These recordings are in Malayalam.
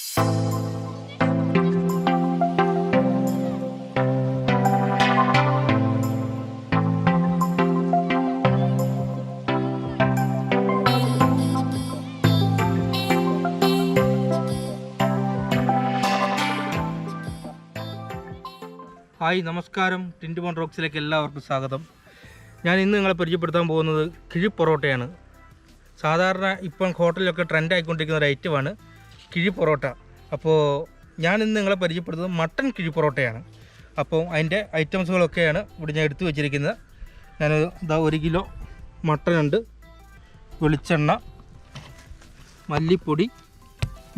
ഹായ് നമസ്കാരം, ടിൻറ്റുമോൻ റോക്സിലേക്ക് എല്ലാവർക്കും സ്വാഗതം. ഞാൻ ഇന്ന് നിങ്ങളെ പരിചയപ്പെടുത്താൻ പോകുന്നത് കിഴി പൊറോട്ടയാണ്. സാധാരണ ഇപ്പം ഹോട്ടലിലൊക്കെ ട്രെൻഡ് ആയിക്കൊണ്ടിരിക്കുന്ന ഒരു ഐറ്റമാണ് കിഴി പൊറോട്ട. അപ്പോൾ ഞാൻ ഇന്ന് നിങ്ങളെ പരിചയപ്പെടുത്തുന്നത് മട്ടൻ കിഴി പൊറോട്ടയാണ്. അപ്പോൾ അതിൻ്റെ ഐറ്റംസുകളൊക്കെയാണ് ഇവിടെ ഞാൻ എടുത്തു വെച്ചിരിക്കുന്നത്. ഞാൻ ഇതാ 1 കിലോ മട്ടനുണ്ട്, വെളിച്ചെണ്ണ, മല്ലിപ്പൊടി,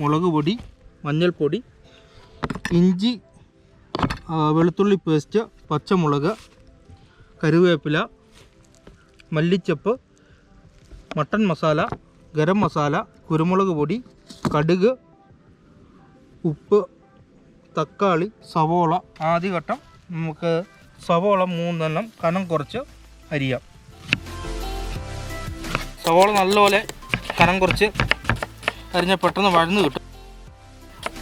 മുളക് പൊടി, മഞ്ഞൾപ്പൊടി, ഇഞ്ചി, വെളുത്തുള്ളി പേസ്റ്റ്, പച്ചമുളക്, കറിവേപ്പില, മല്ലിച്ചപ്പ്, മട്ടൻ മസാല, ഗരം മസാല, കുരുമുളക് പൊടി, കടുക്, ഉപ്പ്, തക്കാളി, സവോള. ആദ്യഘട്ടം നമുക്ക് സവോള 3 എണ്ണം കനം കുറച്ച് അരിയാം. സവോള നല്ലപോലെ കനം കുറച്ച് അരിഞ്ഞാൽ പെട്ടെന്ന് വഴന്ന് കിട്ടും.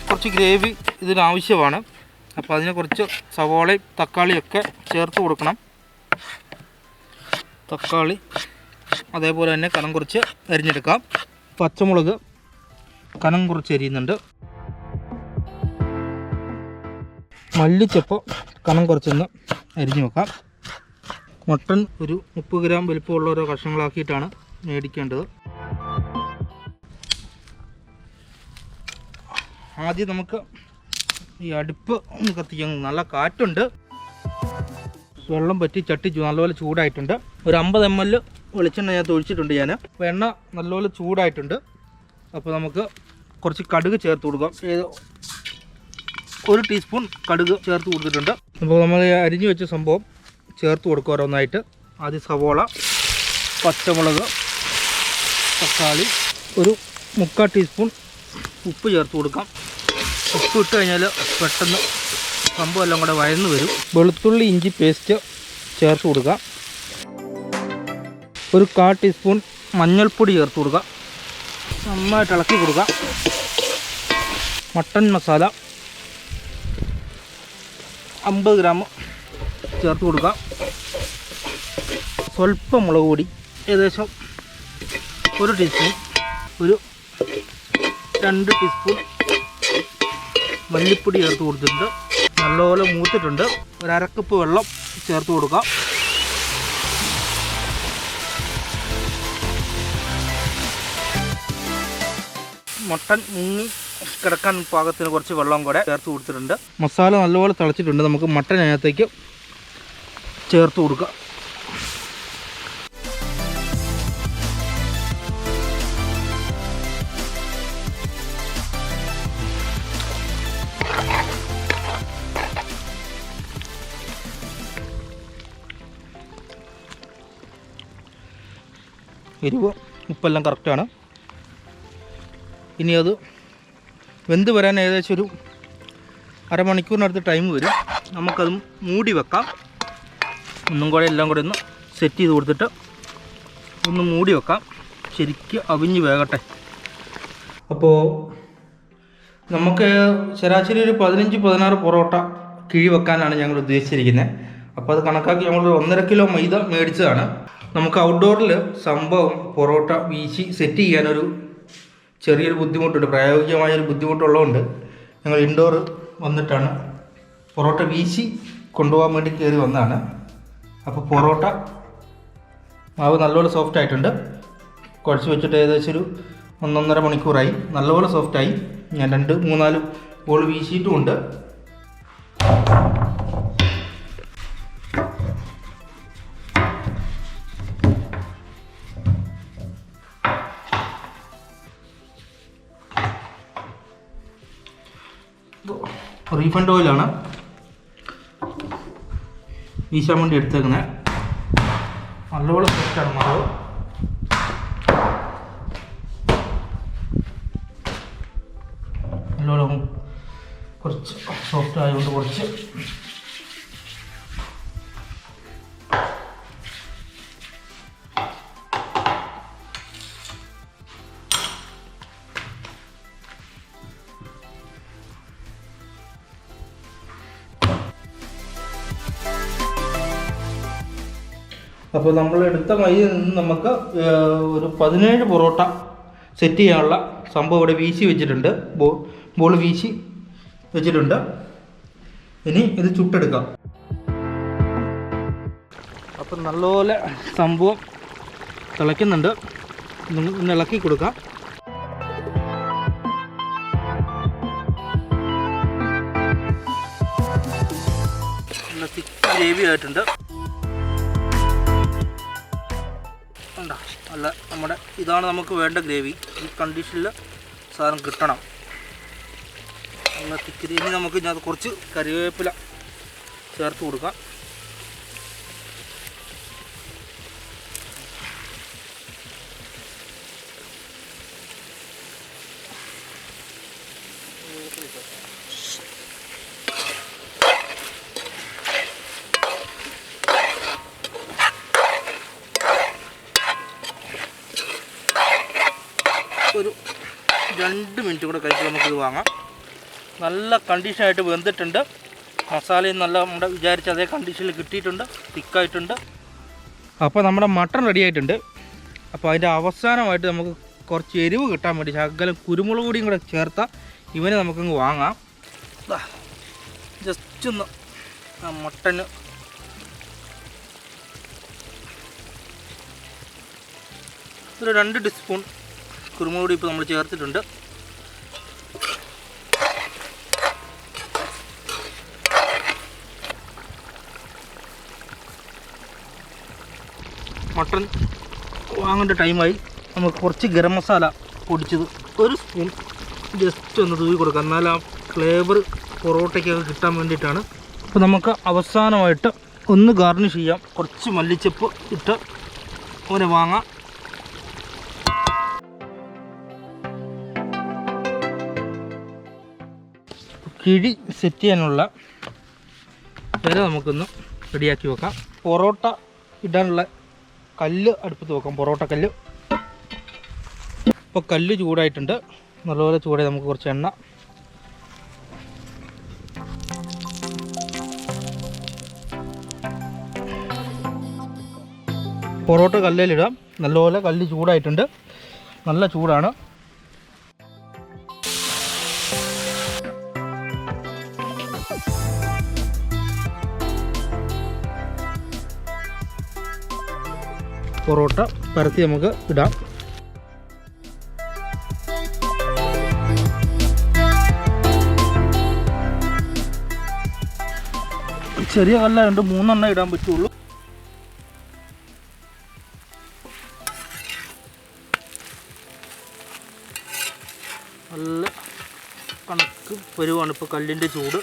കുറച്ച് ഗ്രേവി ഇതിനാവശ്യമാണ്. അപ്പോൾ അതിന് കുറച്ച് സവോളയും തക്കാളിയൊക്കെ ചേർത്ത് കൊടുക്കണം. തക്കാളി അതേപോലെ തന്നെ കനം കുറച്ച് അരിഞ്ഞെടുക്കാം. പച്ചമുളക് കനം കുറച്ച് അരിയുന്നുണ്ട്. മല്ലിച്ചപ്പ് കനം കുറച്ചൊന്ന് അരിഞ്ഞു വെക്കാം. മട്ടൺ ഒരു 30 ഗ്രാം വലിപ്പമുള്ള ഓരോ കഷ്ണങ്ങളാക്കിയിട്ടാണ് മേടിക്കേണ്ടത്. ആദ്യം നമുക്ക് ഈ അടുപ്പ് ഒന്ന് കത്തിക്കാൻ. നല്ല കാറ്റുണ്ട്. വെള്ളം പറ്റി ചട്ടി നല്ലപോലെ ചൂടായിട്ടുണ്ട്. ഒരു 50 ml വെളിച്ചെണ്ണ ഞാൻ ഒഴിച്ചിട്ടുണ്ട്. അപ്പോൾ എണ്ണ നല്ലപോലെ ചൂടായിട്ടുണ്ട്. അപ്പോൾ നമുക്ക് കുറച്ച് കടുക് ചേർത്ത് കൊടുക്കാം. 1 ടീസ്പൂൺ കടുക് ചേർത്ത് കൊടുത്തിട്ടുണ്ട്. അപ്പോൾ നമ്മൾ അരിഞ്ഞു വെച്ച സംഭവം ചേർത്ത് കൊടുക്കുക ഓരോന്നായിട്ട്. ആദ്യം സവോള, പച്ചമുളക്, തക്കാളി, ഒരു 3/4 ടീസ്പൂൺ ഉപ്പ് ചേർത്ത് കൊടുക്കാം. ഉപ്പ് ഇട്ട് കഴിഞ്ഞാൽ പെട്ടെന്ന് സംഭവം എല്ലാം കൂടെ വഴന്ന് വരും. വെളുത്തുള്ളി ഇഞ്ചി പേസ്റ്റ് ചേർത്ത് കൊടുക്കുക. ഒരു 1/4 ടീസ്പൂൺ മഞ്ഞൾപ്പൊടി ചേർത്ത് കൊടുക്കുക. നന്നായിട്ട് ഇളക്കി കൊടുക്കുക. മട്ടൻ മസാല 50 ഗ്രാം ചേർത്ത് കൊടുക്കുക. സ്വല്പം മുളക് പൊടി ഏകദേശം 1 ടീസ്പൂൺ, ഒരു 2 ടീസ്പൂൺ മല്ലിപ്പൊടി ചേർത്ത് കൊടുത്തിട്ടുണ്ട്. നല്ലപോലെ മൂത്തിട്ടുണ്ട്. ഒരു 1/2 കപ്പ് വെള്ളം ചേർത്ത് കൊടുക്കാം. മട്ടൻ മുങ്ങി കിടക്കാൻ പാകത്തിന് കുറച്ച് വെള്ളം കൂടെ ചേർത്ത് കൊടുത്തിട്ടുണ്ട്. മസാല നല്ലപോലെ തിളച്ചിട്ടുണ്ട്. നമുക്ക് മട്ടൻ അതിനകത്തേക്ക് ചേർത്ത് കൊടുക്കാം. എരിവ് ഉപ്പെല്ലാം കറക്റ്റാണ്. ഇനി അത് വെന്ത് വരാൻ ഏകദേശം ഒരു അരമണിക്കൂറിനടുത്ത് ടൈം വരും. നമുക്കത് മൂടി വെക്കാം. ഒന്നും കൂടെ എല്ലാം കൂടെ ഒന്ന് സെറ്റ് ചെയ്ത് കൊടുത്തിട്ട് ഒന്ന് മൂടി വെക്കാം. ശരിക്കും അവിഞ്ഞ് വേകട്ടെ. അപ്പോൾ നമുക്ക് ശരാശരി ഒരു 15-16 പൊറോട്ട കിഴി വെക്കാനാണ് ഞങ്ങൾ ഉദ്ദേശിച്ചിരിക്കുന്നത്. അപ്പോൾ അത് കണക്കാക്കി ഞങ്ങൾ 1.5 കിലോ മൈദ മേടിച്ചതാണ്. നമുക്ക് ഔട്ട്ഡോറിൽ സംഭവം പൊറോട്ട വീശി സെറ്റ് ചെയ്യാനൊരു ചെറിയൊരു ബുദ്ധിമുട്ടുണ്ട്, പ്രായോഗികമായൊരു ബുദ്ധിമുട്ടുള്ളതുകൊണ്ട് ഞങ്ങൾ ഇൻഡോർ വന്നിട്ടാണ് പൊറോട്ട വീശി കൊണ്ടുപോകാൻ വേണ്ടി കയറി വന്നതാണ്. അപ്പോൾ പൊറോട്ട മാവ് നല്ലപോലെ സോഫ്റ്റ് ആയിട്ടുണ്ട്. കുഴച്ച് വെച്ചിട്ട് ഏകദേശം ഒരു 1-1.5 മണിക്കൂറായി. നല്ലപോലെ സോഫ്റ്റായി. ഞാൻ 2-3-4 ബോൾ വീശിയിട്ടുമുണ്ട്. റീഫണ്ട് ഓയിലാണ് വീശാൻ വേണ്ടി എടുത്തേക്കുന്നത്. നല്ലപോലെ സോഫ്റ്റാണ് മാവ്. നല്ലോണം കുറച്ച് സോഫ്റ്റ് ആയതുകൊണ്ട് കുറച്ച് അപ്പോൾ നമ്മൾ എടുത്ത മൈദയിൽ നിന്ന് നമുക്ക് ഒരു 17 പൊറോട്ട സെറ്റ് ചെയ്യാനുള്ള സംഭവം ഇവിടെ വീശി വെച്ചിട്ടുണ്ട്. ബോൾ വീശി വെച്ചിട്ടുണ്ട്. ഇനി ഇത് ചുട്ടെടുക്കാം. അപ്പം നല്ലപോലെ സംഭവം തിളയ്ക്കുന്നുണ്ട്. ഒന്ന് ഇളക്കി കൊടുക്കാം. നല്ല തിക്ക് ഗ്രേവി ആയിട്ടുണ്ട്. അല്ല, നമ്മുടെ ഇതാണ് നമുക്ക് വേണ്ട ഗ്രേവി. ഈ കണ്ടീഷനിൽ സാധനം കിട്ടണം. നല്ല തിക്ക്. ഇനി നമുക്ക് ഇതിനകത്ത് കുറച്ച് കറിവേപ്പില ചേർത്ത് കൊടുക്കാം. ഒരു 2 മിനിറ്റ് കൂടെ കഴിച്ച് നമുക്കിത് വാങ്ങാം. നല്ല കണ്ടീഷനായിട്ട് വെന്തിട്ടുണ്ട്. മസാലയും നല്ല നമ്മുടെ വിചാരിച്ച അതേ കണ്ടീഷനിൽ കിട്ടിയിട്ടുണ്ട്. തിക്കായിട്ടുണ്ട്. അപ്പോൾ നമ്മുടെ മട്ടൺ റെഡി ആയിട്ടുണ്ട്. അപ്പോൾ അതിൻ്റെ അവസാനമായിട്ട് നമുക്ക് കുറച്ച് എരിവ് കിട്ടാൻ വേണ്ടി ശകലം കുരുമുളക് പൊടിയും കൂടെ ചേർത്താൽ ഇവനെ നമുക്കങ്ങ് വാങ്ങാം. ജസ്റ്റ് ഒന്ന് മട്ടന് ഒരു 2 ടീസ്പൂൺ കുരുമുളക് പൊടി ഇപ്പോൾ നമ്മൾ ചേർത്തിട്ടുണ്ട്. മട്ടൺ വാങ്ങേണ്ട ടൈമായി. നമുക്ക് കുറച്ച് ഗരം മസാല പൊടിച്ചത് 1 സ്പൂൺ ജസ്റ്റ് ഒന്ന് തൂവി കൊടുക്കാം. എന്നാൽ ആ ഫ്ലേവർ പൊറോട്ടയ്ക്കൊക്കെ കിട്ടാൻ വേണ്ടിയിട്ടാണ്. അപ്പോൾ നമുക്ക് അവസാനമായിട്ട് ഒന്ന് ഗാർണിഷ് ചെയ്യാം. കുറച്ച് മല്ലിച്ചപ്പ് ഇട്ട് അവനെ വാങ്ങാം. കിഴി സെറ്റ് ചെയ്യാനുള്ള ഇല നമുക്കൊന്ന് റെഡിയാക്കി വെക്കാം. പൊറോട്ട ഇടാനുള്ള കല്ല് അടുപ്പത്ത് വെക്കാം. പൊറോട്ട കല്ല്. ഇപ്പോൾ കല്ല് ചൂടായിട്ടുണ്ട്. നല്ലപോലെ ചൂടായി. നമുക്ക് കുറച്ച് എണ്ണ പൊറോട്ട കല്ലിലിടാം. നല്ലപോലെ കല്ല് ചൂടായിട്ടുണ്ട്. നല്ല ചൂടാണ്. പൊറോട്ട പരത്തി നമുക്ക് ഇടാം. ചെറിയ കല്ലായതുകൊണ്ട് 3 എണ്ണം ഇടാൻ പറ്റുള്ളൂ. നല്ല കണക്ക് പരുവാണ്. ഇപ്പോൾ കല്ലിൻ്റെ ചൂട്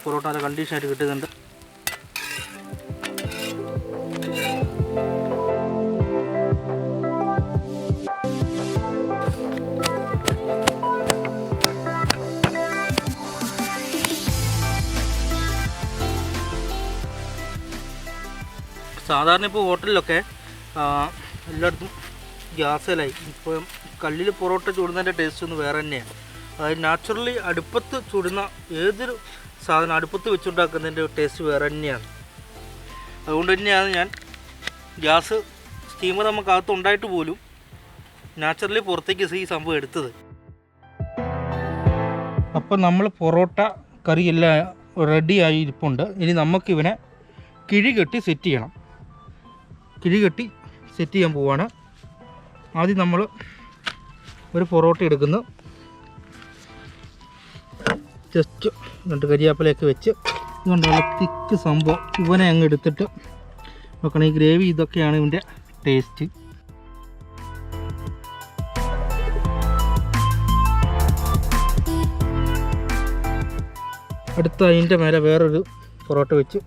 പൊറോട്ട നല്ല കണ്ടീഷനായിട്ട് കിട്ടുന്നുണ്ട്. സാധാരണ ഇപ്പോൾ ഹോട്ടലിലൊക്കെ എല്ലായിടത്തും ഗ്യാസിലായി. ഇപ്പോൾ കല്ലിൽ പൊറോട്ട ചൂടുന്നതിൻ്റെ ടേസ്റ്റ് ഒന്ന് വേറെ തന്നെയാണ്. അതായത് നാച്ചുറലി അടുപ്പത്ത് ചൂടുന്ന ഏതൊരു സാധനം അടുപ്പത്ത് വെച്ചുണ്ടാക്കുന്നതിൻ്റെ ടേസ്റ്റ് വേറെ തന്നെയാണ്. അതുകൊണ്ട് തന്നെയാണ് ഞാൻ ഗ്യാസ് സ്റ്റീമർ നമുക്കകത്ത് ഉണ്ടായിട്ട് പോലും നാച്ചുറലി പുറത്തേക്ക് ഈ സംഭവം എടുത്തത്. അപ്പം നമ്മൾ പൊറോട്ട കറിയെല്ലാം റെഡിയായി ഇരിപ്പുണ്ട്. ഇനി നമുക്കിവനെ കിഴി കെട്ടി സെറ്റ് ചെയ്യണം. കിഴി കെട്ടി സെറ്റ് ചെയ്യാൻ പോവാണ്. ആദ്യം നമ്മൾ ഒരു പൊറോട്ട എടുക്കുന്നു. ജസ്റ്റ് 2 കരിയാപ്പിലയൊക്കെ വെച്ച് ഇതുകൊണ്ടുള്ള തിക്ക് സംഭവം ഇവനെ അങ്ങ് എടുത്തിട്ട് നോക്കണം. ഈ ഗ്രേവി ഇതൊക്കെയാണ് ഇതിൻ്റെ ടേസ്റ്റ്. അടുത്ത അതിൻ്റെ മേലെ വേറൊരു പൊറോട്ട വെച്ച്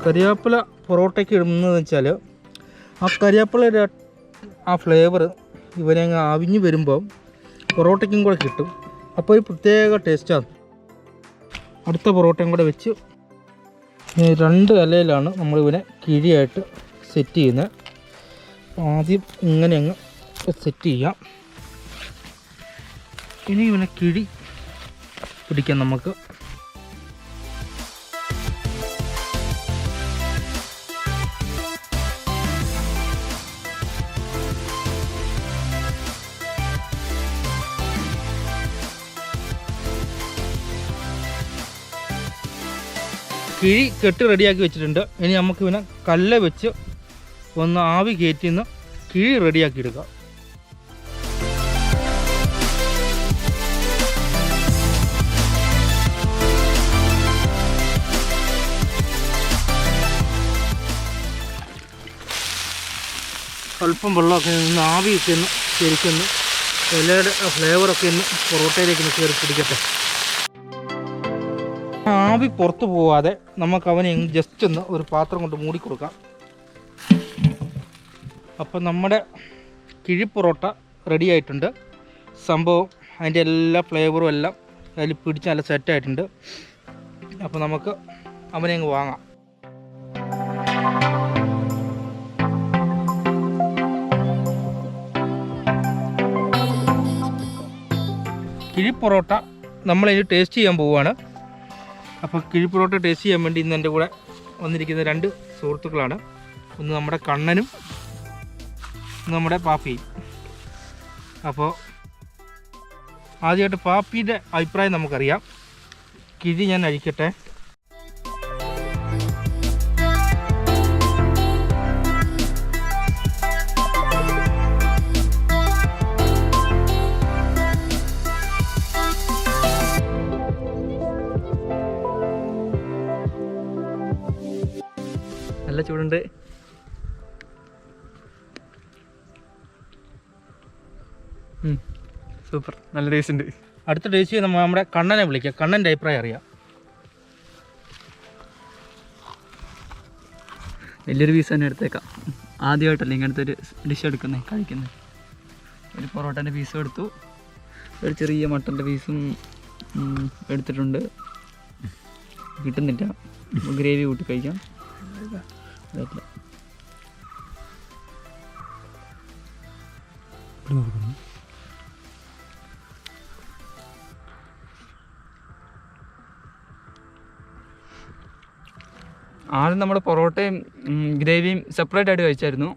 കരിയാപ്പില പൊറോട്ടയ്ക്ക് ഇടുന്നതെന്ന് വെച്ചാൽ ആ കരിയാപ്പിലയുടെ ആ ഫ്ലേവർ ഇവനെ അങ്ങ് അവിഞ്ഞ് വരുമ്പോൾ പൊറോട്ടയ്ക്കും കൂടെ കിട്ടും. അപ്പോൾ ഒരു പ്രത്യേക ടേസ്റ്റാണ്. അടുത്ത പൊറോട്ടയും കൂടെ വെച്ച് 2 ഇലയിലാണ് നമ്മളിവനെ കിഴിയായിട്ട് സെറ്റ് ചെയ്യുന്നത്. ആദ്യം ഇങ്ങനെ അങ്ങ് സെറ്റ് ചെയ്യാം. ഇനി ഇവനെ കിഴി പിടിക്കാം നമുക്ക്. കിഴി കെട്ട് റെഡിയാക്കി വെച്ചിട്ടുണ്ട്. ഇനി നമുക്ക് പിന്നെ കല്ല് വെച്ച് ഒന്ന് ആവി കയറ്റിന്ന് കിഴി റെഡിയാക്കി എടുക്കാം. അല്പം വെള്ളമൊക്കെ നിന്ന് ആവിയൊക്കെ ഒന്ന് ശരിക്കൊന്ന് ഇലയുടെ ഫ്ലേവറൊക്കെ ഒന്ന് പൊറോട്ടയിലേക്ക് ഒന്ന് കയറി പിടിക്കട്ടെ. ആവി പുറത്ത് പോവാതെ നമുക്ക് അവനെ ജസ്റ്റ് ഒന്ന് ഒരു പാത്രം കൊണ്ട് മൂടി കൊടുക്കാം. അപ്പം നമ്മുടെ കിഴി പൊറോട്ട റെഡി ആയിട്ടുണ്ട്. സംഭവം അതിൻ്റെ എല്ലാ ഫ്ലേവറും എല്ലാം അതിൽ പിടിച്ച് നല്ല സെറ്റായിട്ടുണ്ട്. അപ്പോൾ നമുക്ക് അവനെ അങ്ങ് വാങ്ങാം. കിഴി പൊറോട്ട നമ്മളിനി ടേസ്റ്റ് ചെയ്യാൻ പോവുകയാണ്. അപ്പോൾ കിഴി പൊറോട്ട ടേസ്റ്റ് ചെയ്യാൻ വേണ്ടി ഇന്ന് എൻ്റെ കൂടെ വന്നിരിക്കുന്ന 2 സുഹൃത്തുക്കളാണ്. ഒന്ന് നമ്മുടെ കണ്ണനും നമ്മുടെ പാപ്പിയും. അപ്പോൾ ആദ്യമായിട്ട് പാപ്പിയുടെ അഭിപ്രായം നമുക്കറിയാം. കിഴി ഞാൻ അഴിക്കട്ടെ. നല്ല ചൂടുണ്ട്. സൂപ്പർ, നല്ല ടേസ്റ്റ് ഉണ്ട്. അടുത്ത ടേസ്റ്റ് ചെയ്യുന്ന നമ്മുടെ കണ്ണനെ വിളിക്കാം. കണ്ണൻ്റെ അഭിപ്രായം അറിയാം. വലിയൊരു പീസ് തന്നെ എടുത്തേക്കാം. ആദ്യമായിട്ടല്ലേ ഇങ്ങനത്തെ ഒരു ഡിഷ് എടുക്കുന്നത്, കഴിക്കുന്നത്. ഒരു പൊറോട്ടൻ്റെ പീസും എടുത്തു, ഒരു ചെറിയ മട്ടൻ്റെ പീസും എടുത്തിട്ടുണ്ട്. കിട്ടുന്നില്ല, ഗ്രേവി കൂട്ടി കഴിക്കാം. ആദ്യം നമ്മുടെ പൊറോട്ടയും ഗ്രേവിയും സെപ്പറേറ്റ് ആയിട്ട് കഴിച്ചായിരുന്നു.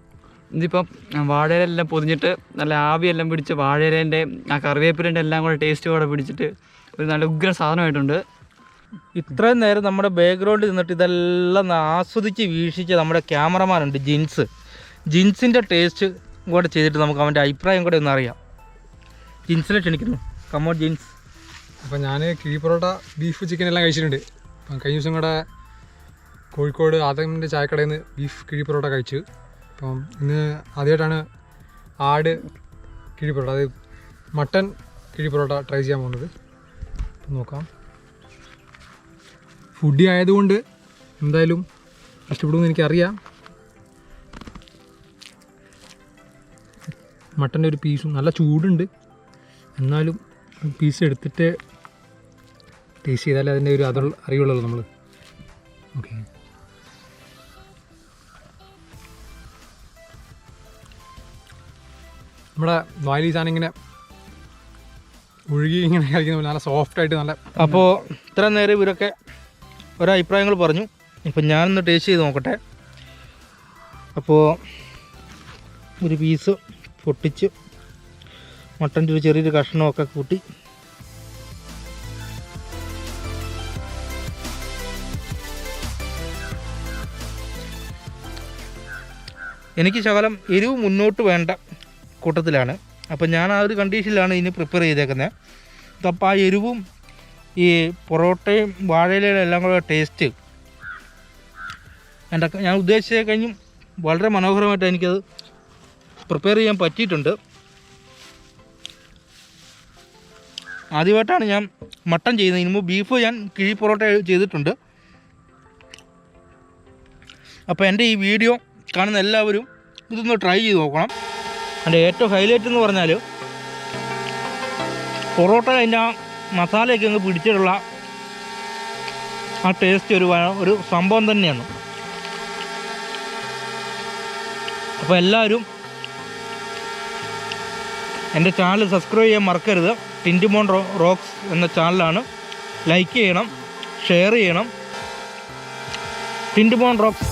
ഇതിപ്പം വാഴയിലെല്ലാം പൊതിഞ്ഞിട്ട് നല്ല ആവിയെല്ലാം പിടിച്ച് വാഴയിലേൻ്റെ ആ കറിവേപ്പിലേൻ്റെ എല്ലാം കൂടെ ടേസ്റ്റ് കൂടെ പിടിച്ചിട്ട് ഒരു നല്ല ഉഗ്ര സാധനമായിട്ടുണ്ട്. ഇത്രയും നേരം നമ്മുടെ ബാക്ക്ഗ്രൗണ്ടിൽ നിന്നിട്ട് ഇതെല്ലാം ആസ്വദിച്ച് വീക്ഷിച്ച നമ്മുടെ ക്യാമറമാനുണ്ട് ജിൻസിൻ്റെ ടേസ്റ്റ് കൂടെ ചെയ്തിട്ട് നമുക്ക് അവൻ്റെ അഭിപ്രായം കൂടെ ഒന്ന് അറിയാം. ജിൻസിനെ ക്ഷണിക്കുന്നു. കമോൺ ജിൻസ്. അപ്പോൾ ഞാൻ കിഴി പൊറോട്ട ബീഫ് ചിക്കൻ എല്ലാം കഴിച്ചിട്ടുണ്ട്. അപ്പം കഴിഞ്ഞ ദിവസം കൂടെ കോഴിക്കോട് ആദമിൻ്റെ ചായക്കടയിൽ നിന്ന് ബീഫ് കിഴി പൊറോട്ട കഴിച്ചു. അപ്പം ഇന്ന് ആദ്യമായിട്ടാണ് ആട് കിഴി പൊറോട്ട, അത് മട്ടൻ കിഴി പൊറോട്ട ട്രൈ ചെയ്യാൻ പോകുന്നത്. നോക്കാം. ഫുഡി ആയതുകൊണ്ട് എന്തായാലും ഇഷ്ടപ്പെടുമെന്ന് എനിക്കറിയാം. മട്ടൻ്റെ ഒരു പീസും നല്ല ചൂടുണ്ട്, എന്നാലും പീസ് എടുത്തിട്ട് ടേസ്റ്റ് ചെയ്താലേ അതിൻ്റെ ഒരു അറിയുള്ളൂ നമ്മൾ. ഓക്കെ, നമ്മുടെ വായിൽ സാധനം ഇങ്ങനെ ഒഴുകി ഇങ്ങനെ കഴിക്കുന്ന നല്ല സോഫ്റ്റായിട്ട് നല്ല. അപ്പോൾ ഇത്ര നേരം ഇവരൊക്കെ ഓരോ അഭിപ്രായങ്ങൾ പറഞ്ഞു. ഇപ്പം ഞാനൊന്ന് ടേസ്റ്റ് ചെയ്ത് നോക്കട്ടെ. അപ്പോൾ ഒരു പീസ് പൊട്ടിച്ച് മട്ടൻ്റെ ഒരു ചെറിയൊരു കഷ്ണമൊക്കെ കൂട്ടി എനിക്ക് ശകലം എരിവ് മുന്നോട്ട് വേണ്ട കൂട്ടത്തിലാണ്. അപ്പോൾ ഞാൻ ആ ഒരു കണ്ടീഷനിലാണ് ഇതിന് പ്രിപ്പയർ ചെയ്തേക്കുന്നത്. അപ്പോൾ ആ എരിവും ഈ പൊറോട്ടയും വാഴയിലയും എല്ലാം കൂടെ ടേസ്റ്റ് ഞാൻ ഉദ്ദേശിച്ച കഴിഞ്ഞും വളരെ മനോഹരമായിട്ട് എനിക്കത് പ്രിപ്പയർ ചെയ്യാൻ പറ്റിയിട്ടുണ്ട്. ആദ്യമായിട്ടാണ് ഞാൻ മട്ടൻ ചെയ്യുന്നത്. ഇതിന് മുമ്പ് ബീഫ് ഞാൻ കിഴി പൊറോട്ട ചെയ്തിട്ടുണ്ട്. അപ്പോൾ എൻ്റെ ഈ വീഡിയോ കാണുന്ന എല്ലാവരും ഇതൊന്ന് ട്രൈ ചെയ്ത് നോക്കണം. എൻ്റെ ഏറ്റവും ഹൈലൈറ്റ് എന്ന് പറഞ്ഞാൽ പൊറോട്ട അതിൻ്റെ ആ മസാലയൊക്കെ അങ്ങ് പിടിച്ചിട്ടുള്ള ആ ടേസ്റ്റ് ഒരു സംഭവം തന്നെയാണ്. അപ്പോൾ എല്ലാവരും എൻ്റെ ചാനൽ സബ്സ്ക്രൈബ് ചെയ്യാൻ മറക്കരുത്. ടിൻറ്റുമോൻ റോക്സ് എന്ന ചാനലാണ്. ലൈക്ക് ചെയ്യണം, ഷെയർ ചെയ്യണം. ടിൻറ്റുമോൻ റോക്സ്.